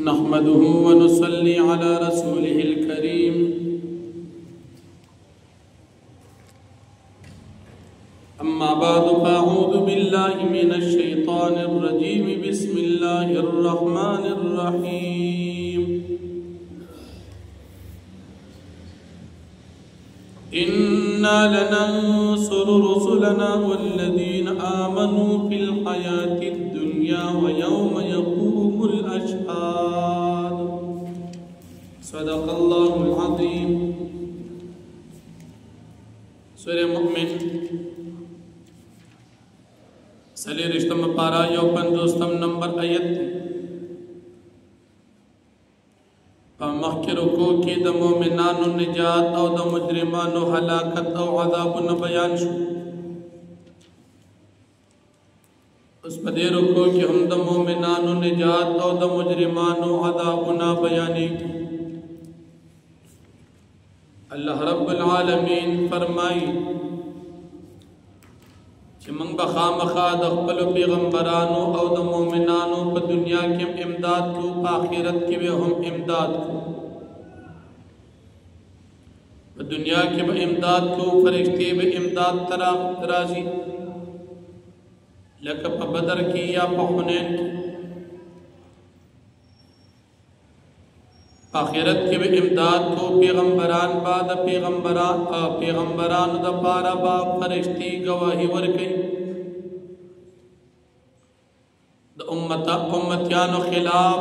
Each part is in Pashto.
نحمده ونصلي على رسوله الكريم أما بعد فأعوذ بالله من الشيطان الرجيم بسم الله الرحمن الرحيم إنا لننصر رسلنا والذين آمنوا في الحياة الدنيا ويوم يقوم الأشهاد صدق الله العظيم. سورة مؤمن سلیرشتم پارا یو پنځوستم نمبر آیت په مخکې رکوع کې د مؤمنانو نجات او د مجرمانو هلاکت او عذابونه بیان شو. اوس په دې رکوع کې هم د مؤمنانو نجات او د مجرمانو عذابونه بیانېږي. الله رب العالمین فرمایي چې موږ به خامخا د خپلو پیغمبرانو او د مؤمنانو په دنیا کې هم امداد کوو، په آخرت کې به هم امداد کوو. په دنیا کې به امداد کوو، فرشتې به امداد ته راځي لکه په بدر کې یا په حنین کې. آخرت کې به امداد کوو، پیغمبران به د پیغمبرانو د پاره به فرشتې گواهي ورکوي. د امتیانو خلاف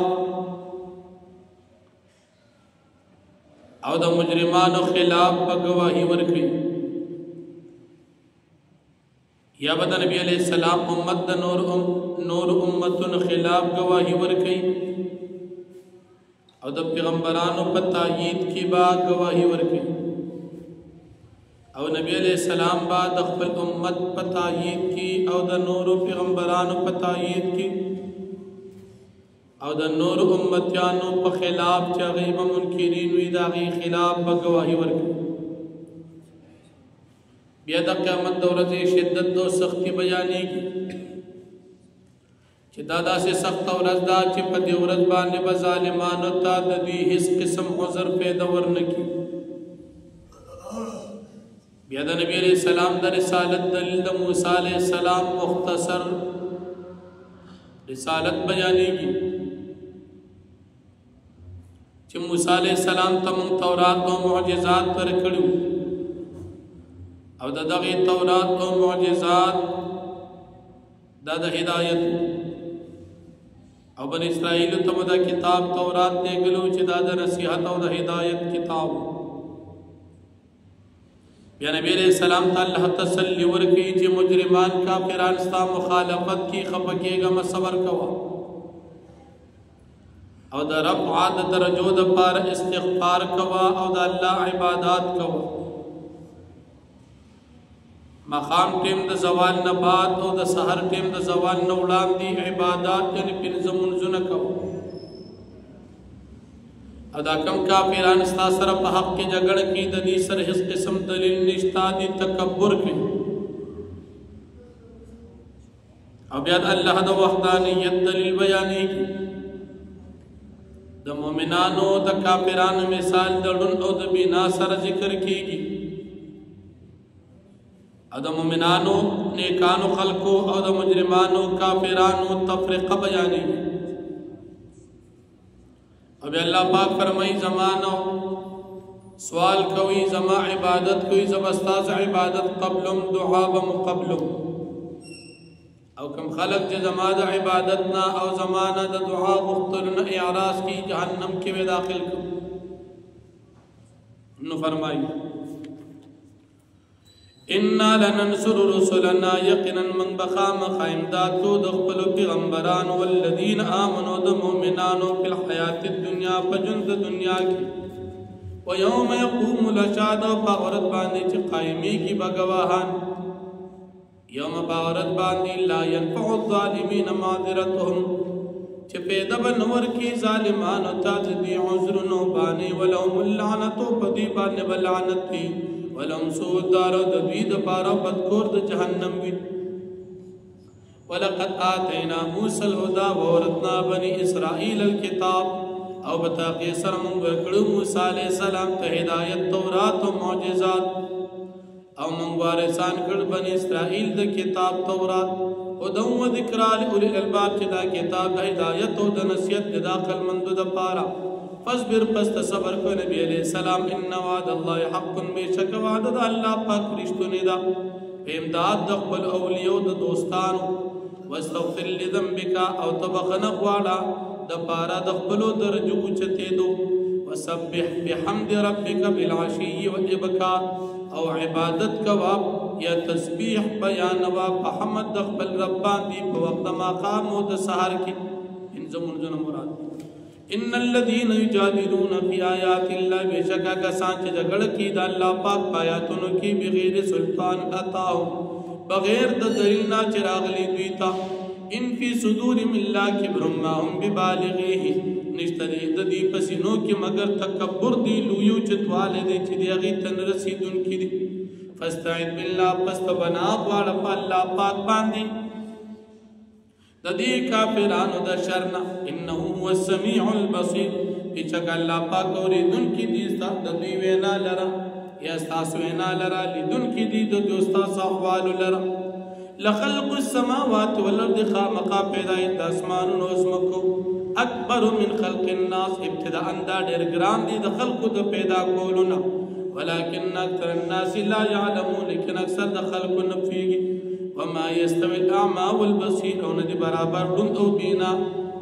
او د مجرمانو خلاف به گواهي ورکوي. یا به د نبی علیہ السلام امت د نور امتونو خلاف گواهي ورکوي او د پیغمبرانو په تایید کې با گواهی ورکړي او نبی علیہ السلام با د خپل امت په تایید کې او د نورو پیغمبرانو په تایید کې او د نورو امتیانو په خلاف چې هغه به منکرین وي د هغې خلاف به گواهی ورکړي. بیا د قیامت د ورځې شدت او سختی بیانېږي چې دا داسې سخته ورځ ده چې په دې ورځ باندې به ظالمانو ته د دوی هیڅ قسم عذر پیدا ورنه کړي. بیا د نبی علیہ السلام د رسالت دلیل د موسی علیہ السلام مختصر رسالت بیانېږي چې موسی علیہ السلام ته موږ تورات او معجزات ورکړي او د دغې تورات او معجزات دا د هدایت او بن اسرائیل ته دا کتاب تورات دیګلو چې دا د نصیحت او د هدایت کتاب. بیا نبی علیہ السلام ته الله تسلی ورکړي چې مجرمان کافران ستا مخالفت کی خفه کېږه مه صبر کوه او د رفع د درجو دپاره استغفار کوه او د الله عبادات کوه. مخام ټیم د زوال نه بعد او د سحر ټیم د زوال نه وړاندې عبادات یعنې پنځه منځونه کوو او دا کم کافران ستا سره په حق کې جګړه کوي د دې سره هېڅ قسم دلیل نشته، دي تکبر کوي. او بیا د الله د وحدانیت دلیل بیانېږي. د مؤمنانو د کافرانو مثال د ړوند او د بینا سره ذکر کېږي او د مؤمنانو نیکانو خلقو او د مجرمانو کافرانو تفریقه بیانېږي. او بیا الله پاک فرمایي زمانو سوال کوي زما عبادت کوي زما ستاسو عبادت قبلم دعا به مقبلم او کوم خلق چې زما د عبادت نه او زمانه د دعا غوښتلو نه اعراض کوي جهنم کې به داخل کړو. نو فرمایي انا لننصر رسلنا یقینا من بخامخ امداد کو د خپلو پیغمبرانو والذین آمنوا د مؤمنانو فی الحیات الدنیا په ژوند د دنیا کې ویوم یقوم الاشهاد او په عورت باندې چې قایمیږي به گواهان یوم په عورت باندې لا ینفع الظالمین معذرتهم چې پیدا به نه ورکړي ظالمانو ته د دوی عذرونو باندې ولهم اللعنت په دوی باندې به لعنت وي ولهم سوء الدار د دوی دپاره بدکور د جهنم وي. ولقد آتینا موسی الهدى وورثنا بني اسرائیل الكتاب او بتاقی سر منگ ورکڑو موسی علیہ السلام ته ہدایت تورات و معجزات او منگ وارثان کړ بني اسرائیل د کتاب تورات هدى و ذکرى لأولی الالباب چې دا کتاب د هدایت او د نصیحت د عقل مندو د پاره فاصبر پس صبر کو نبی علیہ السلام ان وعد الله حق بیشک وعده د الله پاک رښتونی دا امداد د خپل اولیاء د دوستانو واستغفر لذنبك او تبخنه غواړه د پاره د خپل درجو چته دو وسبح بحمد ربك بالعشي والابكار او عبادت کوا یا تسبیح بیان وا حمد د خپل رب باندې په وخت مقام او د سحر کې ان زمونږ مراد ان الذين يجادلون في آيات الله بشکا کسان چې جګړه کوي د الله پاک آیاتونو کې بغیر سلطان اتاو بغیر د دلیل نه چراغلی دوی تا ان فی صدور من الله کبر ما هم ببالغه نشتری د دې پسینو کې مگر تکبر دی لویو چتواله دي چې دی هغه تن رسیدون کې دي فاستعذ بالله پس بنا واړه په الله پاک باندې د دې کافرانو د شرنا انه هو السميع البصير چې الله پاک اوریدون کې دي ستاسو د دوی وینا لرا یا تاسو وینا لرا لیدون کې دي د دوستاسو احوال لرا لخلق السماوات والارض خامقا پیدایت د اسمانونو او زمکو اکبر من خلق الناس ابتداء دا ډېر ګران دي د خلقو د پیدا کولونه ولكن اکثر الناس لا يعلمون لیکن اکثر د خلقو نه پوهیږي وما يستوي الاعمى والبصير او ندي برابر لون او بینا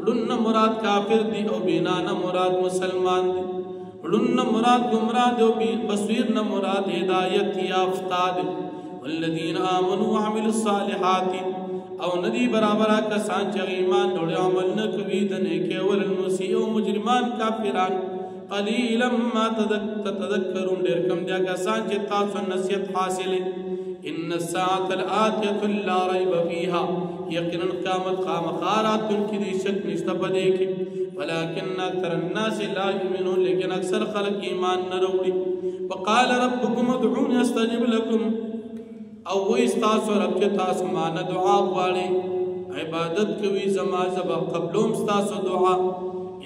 لون مراد کافر دي او بینا نه مراد مسلمان دي لون مراد گمراه دي او بصير نه مراد هدایت یافتہ دي والذین آمنوا وعملوا الصالحات او ندی برابر کسان چې ایمان ډول عمل نه کوي د نیکي ول المسیء او مجرمان کافران قلیلا ما تذکرون ډیر کم دي کسان چې تاسو نصیحت حاصله ان الساعه الاتيه لا ريب فيها یقینا قیامت خامخارات کی دي شک نشته پدې کې ولكن اکثر الناس لا يؤمنون لیکن اکثر خلق ایمان نه وروړي وقال ربكم ادعوني استجب لكم او وی استاسو رب چې تاسو مان دعا غواړي عبادت کوي زما زبا قبلهم استاسو دعا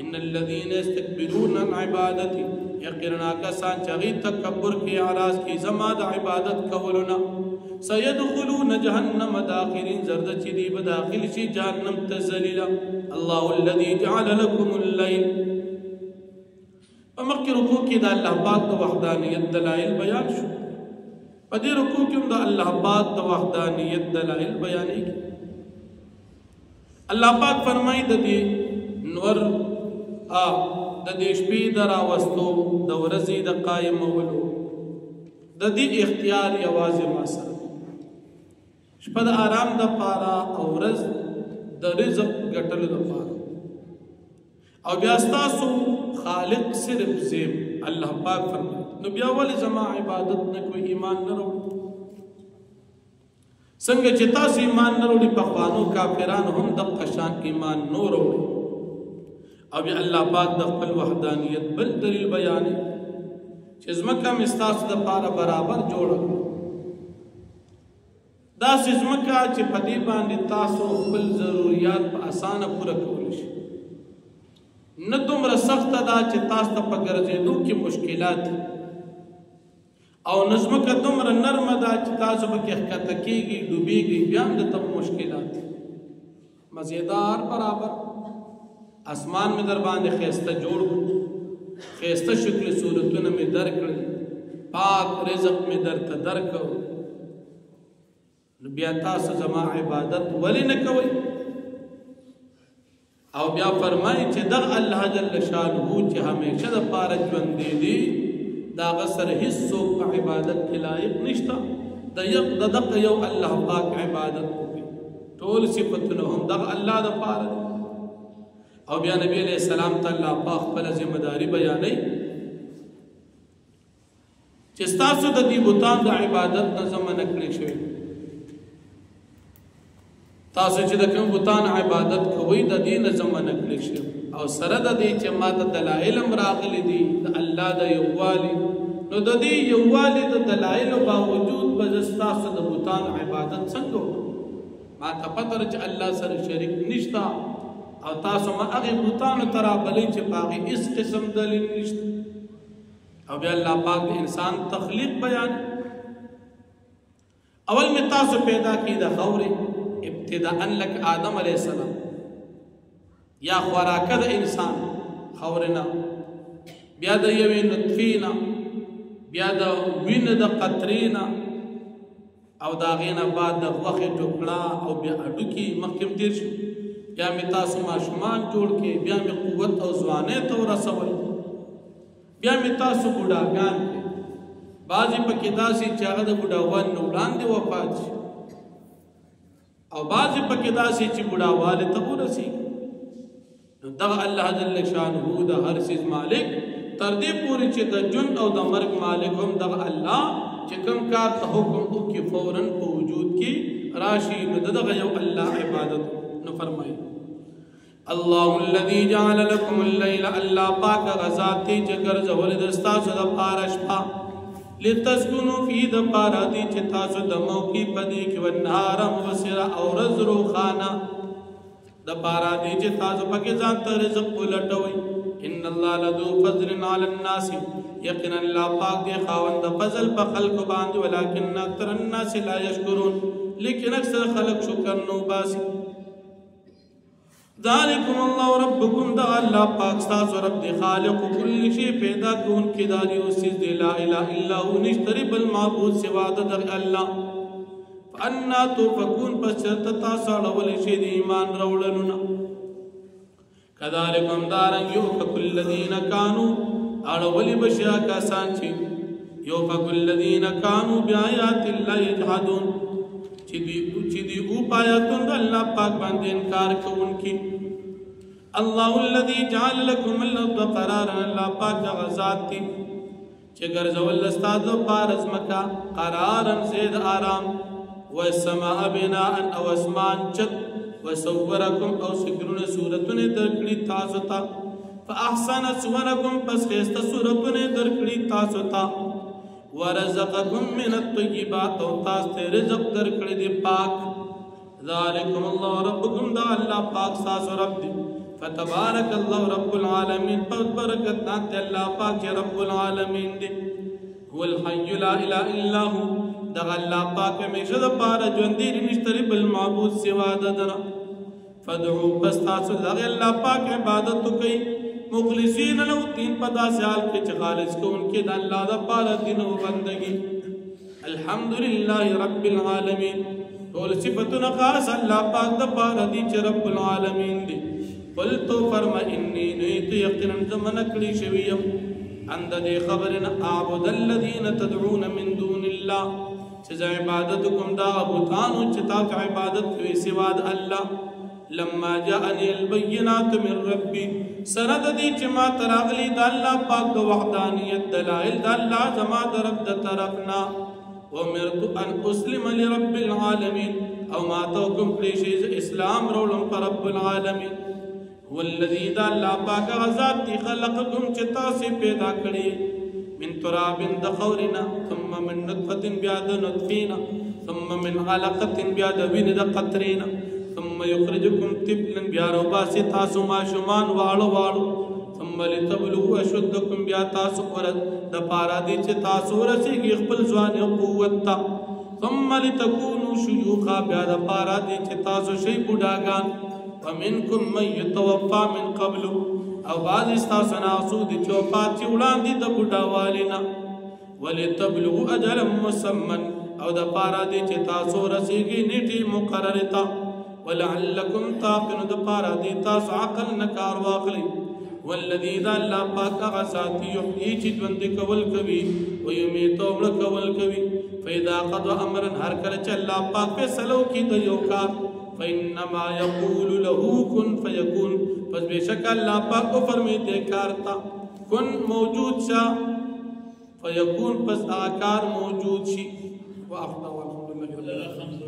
ان الذين يستكبرون عن عبادتي یقینا کسان چې تکبر کوي اعراض کوي زما د عبادت کولونه سيدخلون جهنم داخلين زرد چې دی به داخل شي جهنم ته ذلیلا الله الذي جعل لكم الليل فمکه رکوع کې د الله پاک د وحدانیت دلایل بیان شو پدې رکوع کې د الله پاک د وحدانیت دلایل بیانې الله پاک فرمایي د دې نور د دې شپې دراوستو د ورځې د قائمولو د دې اختیار یوازې ما سره شپه د آرام د پاره او ورځ د رزق ګټلو د پاره او بیا تاسو خالق صرف زم الله پاک فرمایي نو بیا ولې زما عبادت نه کوئی ایمان نه وروړي څنګه چې تاسو ایمان نه وروړي په خوانو کافرانو هم د قشان ایمان نه وروړي او بیا الله پاک د خپل وحدانیت بل دلیل بیانې چې زمکه مستاسو د پاره برابر جوړ دا زمکه چې په دې باندې تاسو خپل ضرورت په اسانه پوره کولی شئ نه دومره سخت ده چې تاسو ته په ګرځېدو کې مشکلات او نظمکه دومره نرمه ده چې تاسو به کې ښکته کېږي ډوبېږي بیا هم درته مشکلات مزیدار برابر اسمان مې در باندې ښایسته جوړ کړو ښایسته شکل صورتونه مې درکړل پاک رزق مې درته درکړو نو بیا تاسو زما عبادت ولې نه کوئ او بیا فرمایي چې دغه الله جل شانه چې همیشه د پاره ژوندی دی دا غسر هیڅ څوک په عبادت کې لایق نشته د دغه یو الله پاک عبادت کوي ټول صفاتونه هم دغه الله د پاره او بیا نبی علیہ السلام ته الله پاک خپل ذمہ داری بیانوي چې تاسو د دې بوتان د عبادت نه زمانه کړی شوی تاسو چې د کوم بوتان عبادت کوئ د دې نه زمانه کړی شوی او سره د دې چې ما د دلایل راغلي دي د الله د یووالي نو د دې یووالي د دلایل باوجود به تاسو د بوتان عبادت څنګه وکړو ما ته پته چې الله سره شریک نشته او تاسو ما هغه بوتانو ترا بلې چې پاغي اس قسم دلیل نشته او بیا الله پاک د انسان تخلیق بیان اول میں تاسو پیدا کی دا خورے ابتداء لک آدم علیہ السلام یا خوراک دا انسان خورنا بیا دا یوی نطفینا بیا دا وین دا قطرینا او دا غینا بعد دا وخی ٹکڑا او بیا اڈوکی مخیم تیر شو بیا میں تاسو ما شمان جوڑ کے بیا میں قوت او زوانے تو رسول بیا میں تاسو بڑاگان کے بعضی پکې داسې چې هغه د بوډاوالي نه وړاندې وفات شي او بعضی پکې داسې چې بوډاوالي ته ورسېږي نو دغه الله جل شانه د هر څیز مالک تر دې پورې چې د ژوند او د مرګ مالک هم دغه الله چې کوم کار ته حکم وکړي فوراً په وجود کې راشي نو دغه یو الله عبادت نو فرمایي الله الذي جعل لكم الليل الله پاک غزاتی چې ګرځول د ستاسو د پاره شپه لتسكنوا في دپارا دی چې تاسو د موقع پدې کې ونهار مبصرا او رز روخانه دپارا دی چې تاسو پکې ځان ته رزق ولټوي ان الله لذو فضل على الناس یقینا الله پاک دی خاوند فضل په خلق باندې ولکن اکثر الناس لا يشكرون لیکن اکثر خلق شکر نو باسي ذالکم الله ربکم دا اللہ پاک تاسو رب دی خالق کل شی پیدا کون کی داری اسی دی لا الہ الا هو نشتری بالمعبود سوا د اللہ فانا توفکون پس چرت تاسو اړول شی دی ایمان راوړلونه کذالکم دارن یوفک الذین کانوا اړول بشیا کسان چې یوفک الذین کانوا بیاات الله یجحدون چې دی او پایاتون د الله پاک باندې انکار کوونکی الله الذي جعل لكم الارض قرارا الله پاک غزاد دی چې ګرځول استاد پارز مکا قرارا زید آرام والسماء بناء او اسمان چت وصورکم او سګرونه صورتونه درکړي تاسو ته فاحسن صورکم پس خسته صورتونه درکړي تاسو ته ورزقکم من الطیبات او تاسو ته رزق درکړي دی پاک ذالکم الله ربکم دا الله پاک تاسو رب دی فتبارک الله رب العالمین پر برکت نات الله پاک رب العالمین دی هو الحي لا اله الا هو دا الله پاک همیشه د پاره ژوند دی نشتری بل معبود سوا دنا فدعو بس تاسو دا الله پاک عبادت کوي مخلصین له تین پدا سیال کې چې خالص کو انکه د الله د پاره دین او بندگی الحمدلله رب العالمین ټول صفاتونه خاص الله پاک د پاره دي چې رب العالمین دی قل تو فرما انی نیت یقینا زمن کړي شویم اند دې خبرنا اعبد الذين تدعون من دون الله چې عبادت کوم دا بوتانو چې تاسو عبادت کوي سوا د الله لما جاءني البينات من ربي سند دي چې ما تراغلي د الله پاک د وحدانيت دلائل د الله زما د رب د طرفنا وامرت ان اسلم لرب العالمين او ما توکم پریشیز اسلام رولم پر رب العالمین والذي ذا الله پاک غزاد دی خلقکم چې تاسو پیدا کړی من تراب دخورنا ثم من نطفه بیاد نطفینا ثم من علقه بیاد وین د قطرینا ثم يخرجكم طفلا بیا باسی تاسو ما شمان واړو واړو ثم لتبلغوا اشدكم بیا تاسو ورد د پارا دي چې تاسو رسېږي خپل ځوان او قوت تا ثم لتكونوا شيوخا بیا د پارا دي چې تاسو شي بډاګان ومنكم من يتوفى من قبل او بعض تاسو نه اسود چې وفات وړاندې د بډاوالینا ولتبلغوا اجلا مسمى او د پارا دي چې تاسو رسېږي نیټه مقرره تا ولعلكم تعقلون د پارا دي تاسو عقل نکار واخلي والذي ذا الله پاک غساتی یحیی چې ژوند کول کوي او یمیت او مړ کول کوي فاذا قضى امرا هر کله چې الله پاک فیصلو کوي د یو کار فانما يقول له كن فيكون پس بشک الله پاک کو فرمایي دې کار تا کن موجود شا فيكون پس آکار موجود شي واخذ والحمد لله